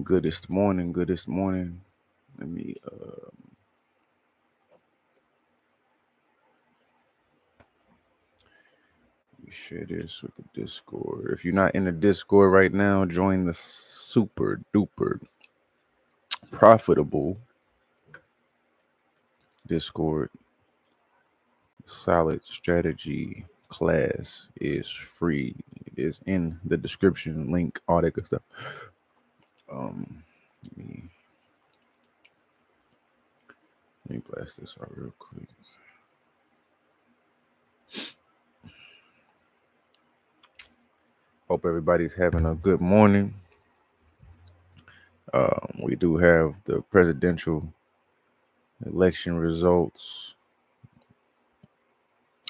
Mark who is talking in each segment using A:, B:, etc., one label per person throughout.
A: Goodest morning, goodest morning. Let me share this with the Discord. If you're not in the Discord right now, join the super duper profitable Discord. Solid strategy class is free. It is in the description link, all that good stuff. Let me, let me blast this out real quick. Hope everybody's having a good morning. We do have the presidential election results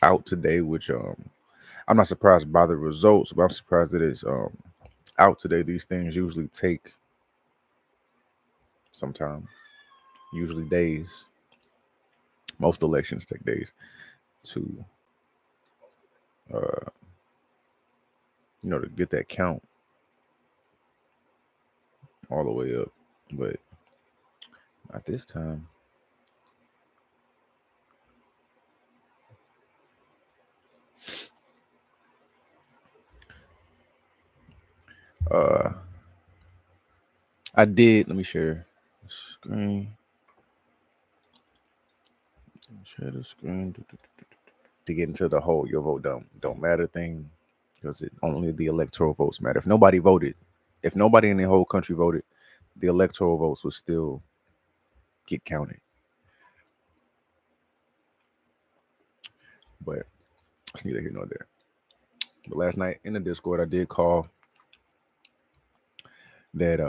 A: out today, which I'm not surprised by the results, but I'm surprised that it's out today. These things usually take some time, usually days. Most elections take days to to get that count all the way up, but not this time. Uh, I did. Let me share the screen. Share the screen to get into the whole "your vote don't matter" thing, because it only the electoral votes matter. If nobody voted, if nobody in the whole country voted, the electoral votes would still get counted. But it's neither here nor there. But last night in the Discord, I did call that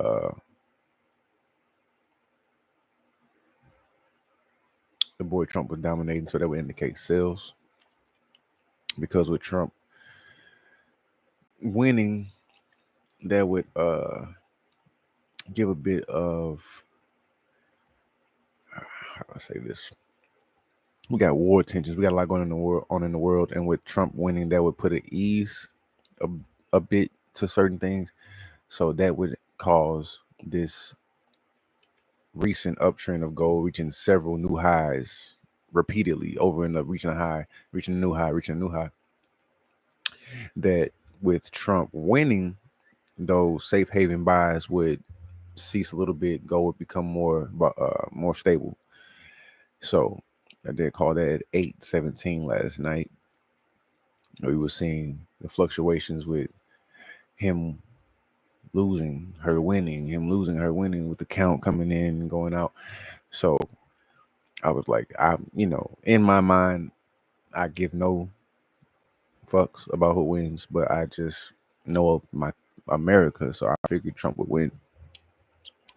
A: the boy Trump was dominating, so that would indicate sales. Because with Trump winning, that would give a bit of, how do I say this? We got war tensions. We got a lot going on in the world, and with Trump winning, that would put at ease a bit to certain things. So that would cause this recent uptrend of gold reaching several new highs repeatedly over and up, reaching a new high. That with Trump winning, those safe haven buys would cease a little bit. Gold would become more stable. So I did call that at 8:17 last night. We were seeing the fluctuations with him losing, her winning, him losing, her winning, with the count coming in and going out. So I was like, in my mind, I give no fucks about who wins, but I just know of my America, so I figured Trump would win.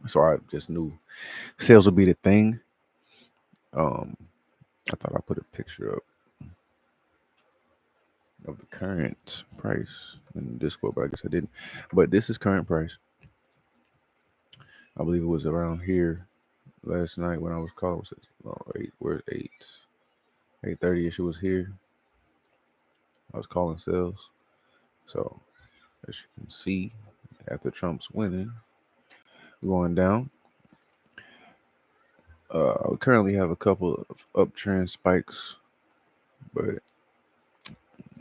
A: So I just knew sales would be the thing. I thought I put a picture up of the current price in Discord, but I guess I didn't. But this is current price. I believe it was around here last night when I was called. Where's 8:30 ish? It was here. I was calling sales. So as you can see, after Trump's winning, going down. We currently have a couple of uptrend spikes, but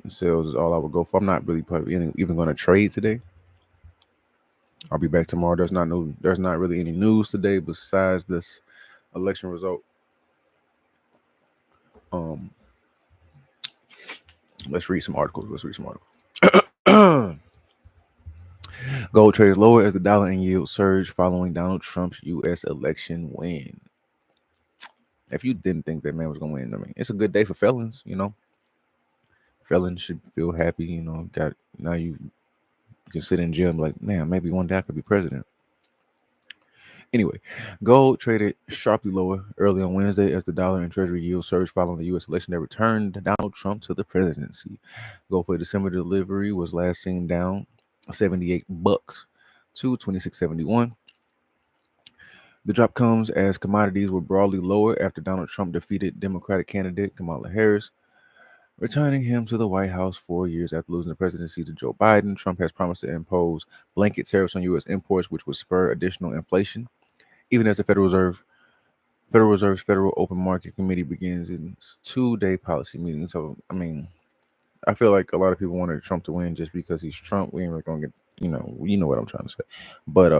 A: sales is all I would go for. I'm not really probably even going to trade today. I'll be back tomorrow. There's not really any news today besides this election result. Let's read some articles. Gold traded lower as the dollar and yield surge following Donald Trump's U.S. election win. If you didn't think that man was going to win, I mean, it's a good day for felons. Felons should feel happy. You can sit in jail and be like, man, maybe one day I could be president. Anyway, gold traded sharply lower early on Wednesday as the dollar and treasury yield surged following the U.S. election that returned Donald Trump to the presidency. Gold for December delivery was last seen down $78 to 26.71. The drop comes as commodities were broadly lower after Donald Trump defeated Democratic candidate Kamala Harris. returning him to the White House 4 years after losing the presidency to Joe Biden. Trump has promised to impose blanket tariffs on U.S. imports, which would spur additional inflation, even as the Federal Reserve's Federal Open Market Committee begins its two-day policy meeting. So, I mean, I feel like a lot of people wanted Trump to win just because he's Trump. We ain't really gonna get, you know what I'm trying to say. But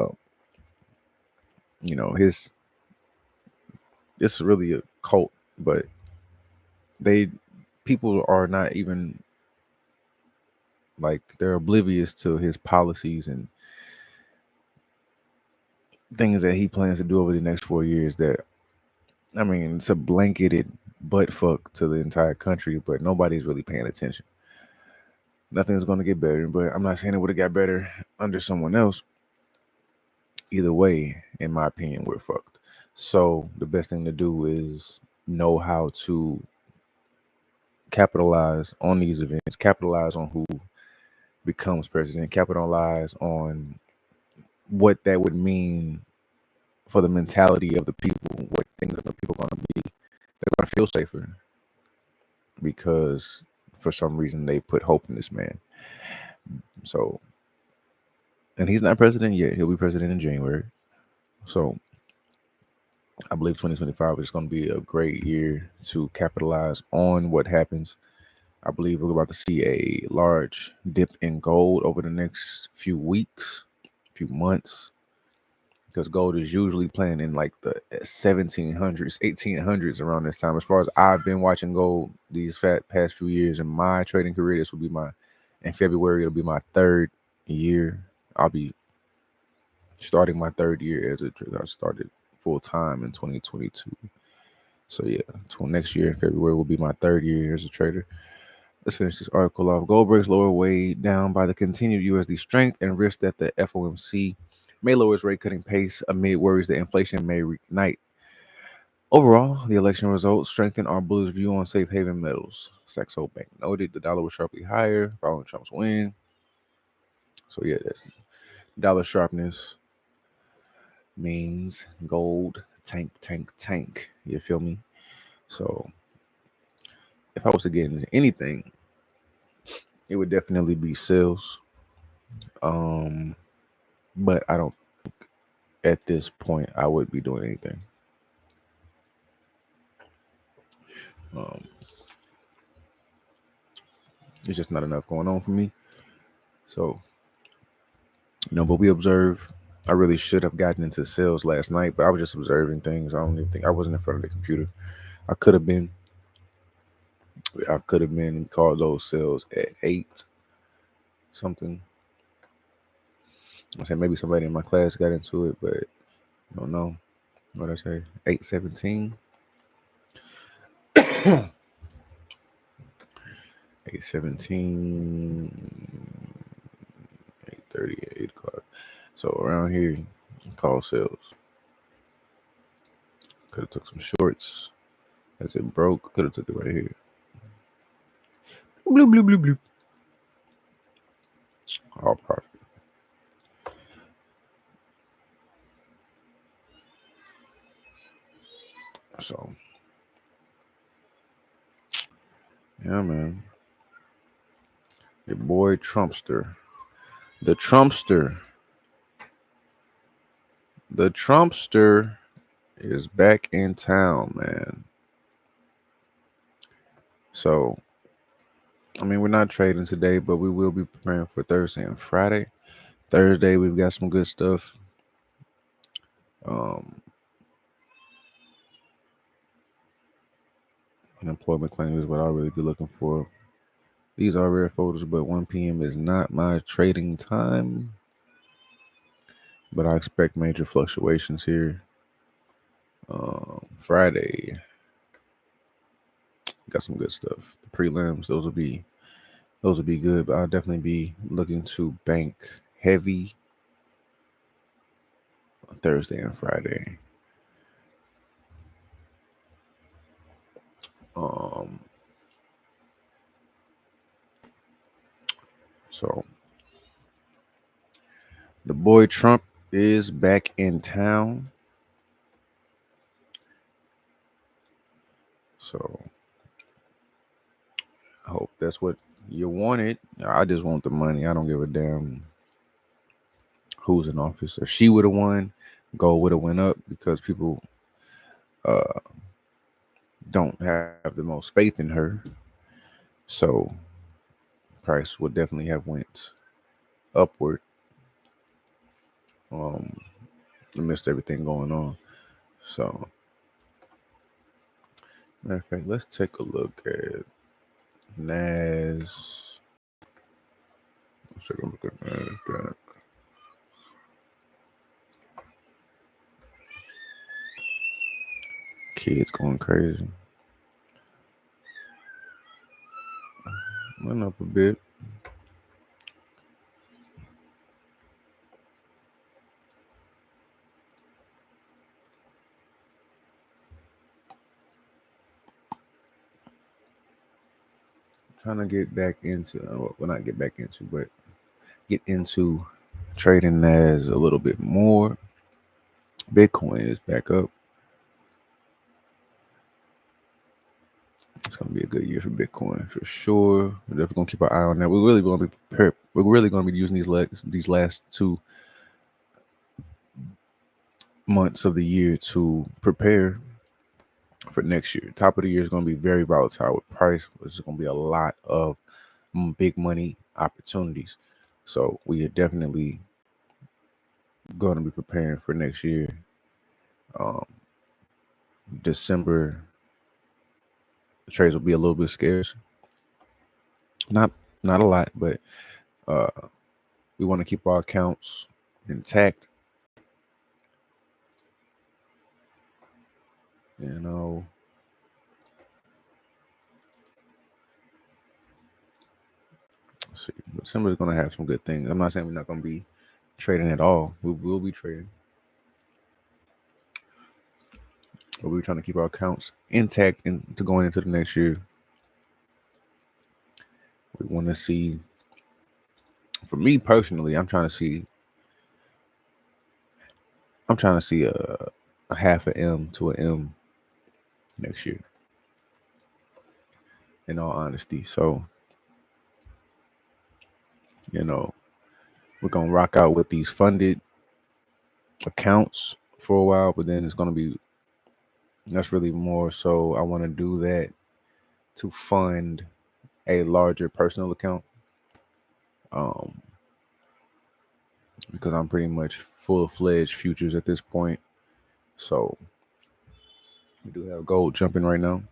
A: his this is really a cult, but they people are not even like they're oblivious to his policies and things that he plans to do over the next 4 years. That I mean, it's a blanketed butt fuck to the entire country, but nobody's really paying attention. Nothing's going to get better, but I'm not saying it would have got better under someone else. Either way, in my opinion, we're fucked. So the best thing to do is know how to capitalize on these events, capitalize on who becomes president, capitalize on what that would mean for the mentality of the people, what things that the people are going to be. They're going to feel safer because for some reason they put hope in this man. So, and he's not president yet. He'll be president in January. So I believe 2025 is going to be a great year to capitalize on what happens. I believe we're about to see a large dip in gold over the next few weeks, few months, because gold is usually playing in like the 1700s, 1800s around this time. As far as I've been watching gold these past few years in my trading career, this will be in February, it'll be my third year. I'll be starting my third year as a trader. I started full time in 2022. So yeah, next year in February will be my third year as a trader. Let's finish this article off. Gold breaks lower, weighed down by the continued USD strength and risk that the FOMC may lower its rate cutting pace amid worries that inflation may reignite. Overall, the election results strengthen our bullish view on safe haven metals. Saxo Bank noted the dollar was sharply higher following Trump's win. So yeah, that's dollar sharpness means gold tank. You feel me? So if I was to get into anything, it would definitely be sales. But I don't think at this point I would be doing anything. It's just not enough going on for me. So, but we observe. I really should have gotten into sales last night, but I was just observing things. I don't even think I wasn't in front of the computer. I could have been. I could have been called those sales at 8 something. I said maybe somebody in my class got into it, but I don't know. What I say? 8:17. 8:17. 8:30. 8 o'clock. So around here, call sales. Could have took some shorts as it broke. Could have took it right here. Bloop, bloop, bloop, bloop. All profit. So, yeah, man. Your boy Trumpster. The Trumpster. The Trumpster is back in town, man. So, I mean, we're not trading today, but we will be preparing for Thursday and Friday. Thursday, we've got some good stuff. Unemployment claims is what I'll really be looking for. These are rare photos, but 1 p.m. is not my trading time. But I expect major fluctuations here. Friday, got some good stuff. The prelims, those will be good. But I'll definitely be looking to bank heavy on Thursday and Friday. So the boy Trump is back in town. So I hope that's what you wanted. I just want the money. I don't give a damn who's in office. If she would have won, gold would have went up because people uh, don't have the most faith in her. So price would definitely have went upward um, amidst everything going on. So matter of fact, let's take a look at Nas. Let's take a look at Nasdaq. Kids going crazy. Went up a bit. Trying to get back into, well, not get back into, but get into trading as a little bit more. Bitcoin is back up. It's gonna be a good year for Bitcoin for sure. We're definitely gonna keep our eye on that. We're really gonna be prepared. We're really gonna be using these last 2 months of the year to prepare for next year. Top of the year is gonna be very volatile with price. There's gonna be a lot of big money opportunities. So we are definitely going to be preparing for next year. Um, December the trades will be a little bit scarce. Not not a lot, but uh, we want to keep our accounts intact. You know, let's see. December is going to have some good things. I'm not saying we're not going to be trading at all. We will be trading, but we're trying to keep our accounts intact and to going into the next year. We want to see. For me personally, I'm trying to see a half a M to a M next year. In all honesty, so you know we're gonna rock out with these funded accounts for a while, but then it's gonna be that's really more so I want to do that to fund a larger personal account, um, because I'm pretty much full fledged futures at this point. So we do have gold jumping right now.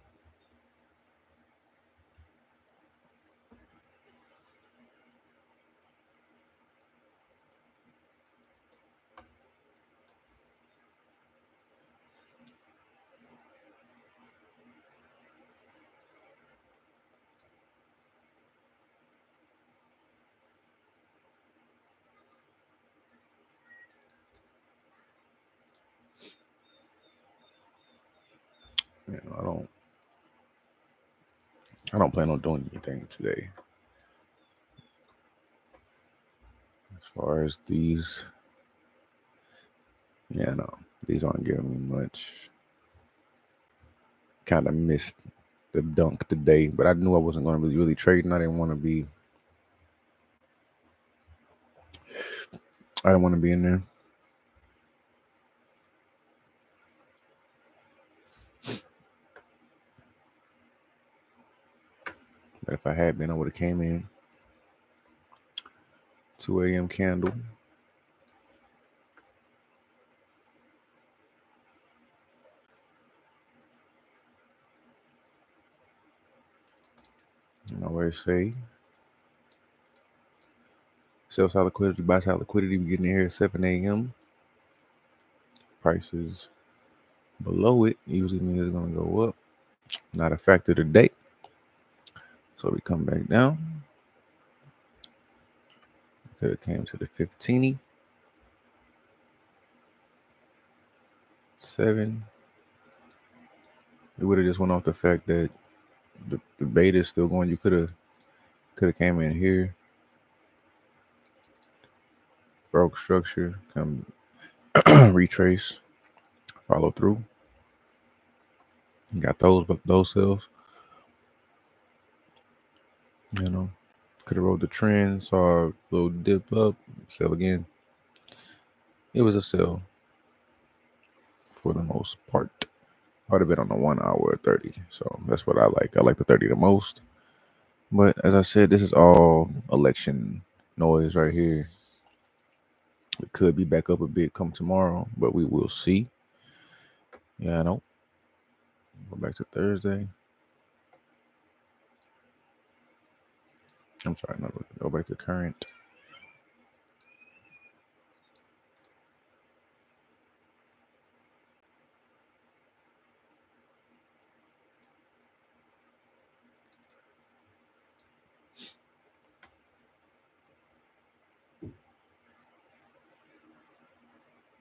A: You know, I don't plan on doing anything today as far as these. Yeah, no, these aren't giving me much. Kind of missed the dunk today, but I knew I wasn't going to be really trading. I didn't want to be in there. But if I had been, I would have came in. 2 a.m. candle. I always say sell side liquidity, buy side liquidity. We getting in here at 7 a.m. Prices below it usually means it's going to go up. Not a factor today. So we come back down. Could have came to the 15. 7. It would have just went off the fact that the beta is still going. You could have came in here, broke structure, come retrace, follow through. Got those sales. You know, could have rode the trend, saw a little dip up, sell again. It was a sell for the most part. Quite a bit on the 1 hour 30. So that's what I like. I like the 30 the most. But as I said, this is all election noise right here. It could be back up a bit come tomorrow, but we will see. Yeah, I know. Go back to Thursday. I'm sorry, no, go back to current.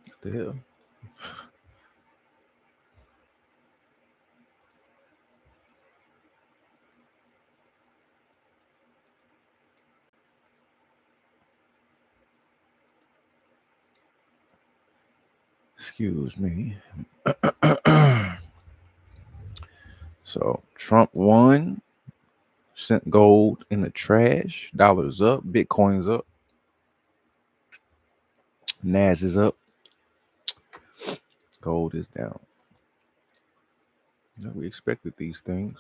A: What the hell? Excuse me. So Trump won, sent gold in the trash, dollars up, Bitcoin's up, Nas is up, gold is down. You know, we expected these things.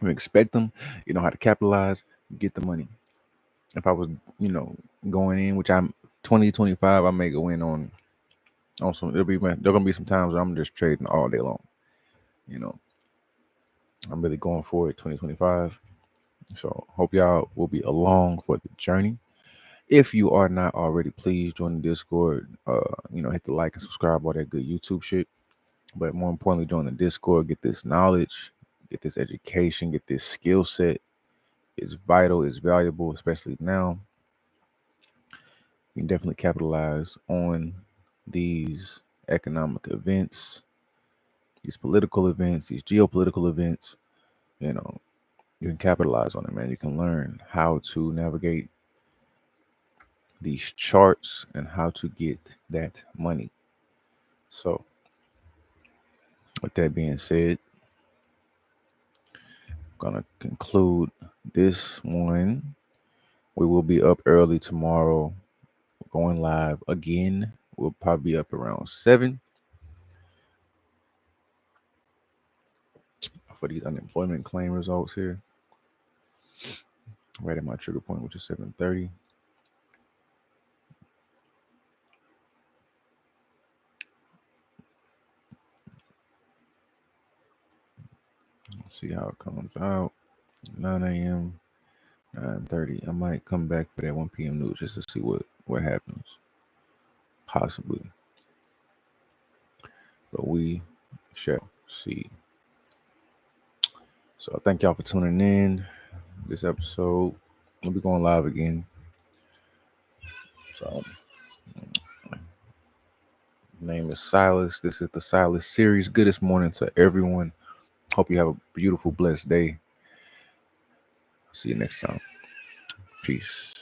A: We expect them. You know how to capitalize, get the money. If I was, going in, which I'm 2025, I may go in on some. There gonna be some times where I'm just trading all day long. You know, I'm really going for it 2025. So hope y'all will be along for the journey. If you are not already, please join the Discord. Hit the like and subscribe, all that good YouTube shit. But more importantly, join the Discord. Get this knowledge, get this education, get this skill set. It's vital. It's valuable, especially now. You can definitely capitalize on these economic events, these political events, these geopolitical events. You know, you can capitalize on it, man. You can learn how to navigate these charts and how to get that money. So, with that being said, I'm gonna conclude this one. We will be up early tomorrow, going live again. We'll probably be up around 7 for these unemployment claim results here. Right at my trigger point, which is 7:30. See how it comes out. 9 a.m., 9:30. I might come back for that 1 p.m. news just to see what happens. Possibly. But we shall see. So thank y'all for tuning in. This episode, we'll be going live again. So, name is Silis. This is the Silis series. Goodest morning to everyone. Hope you have a beautiful, blessed day. See you next time. Peace.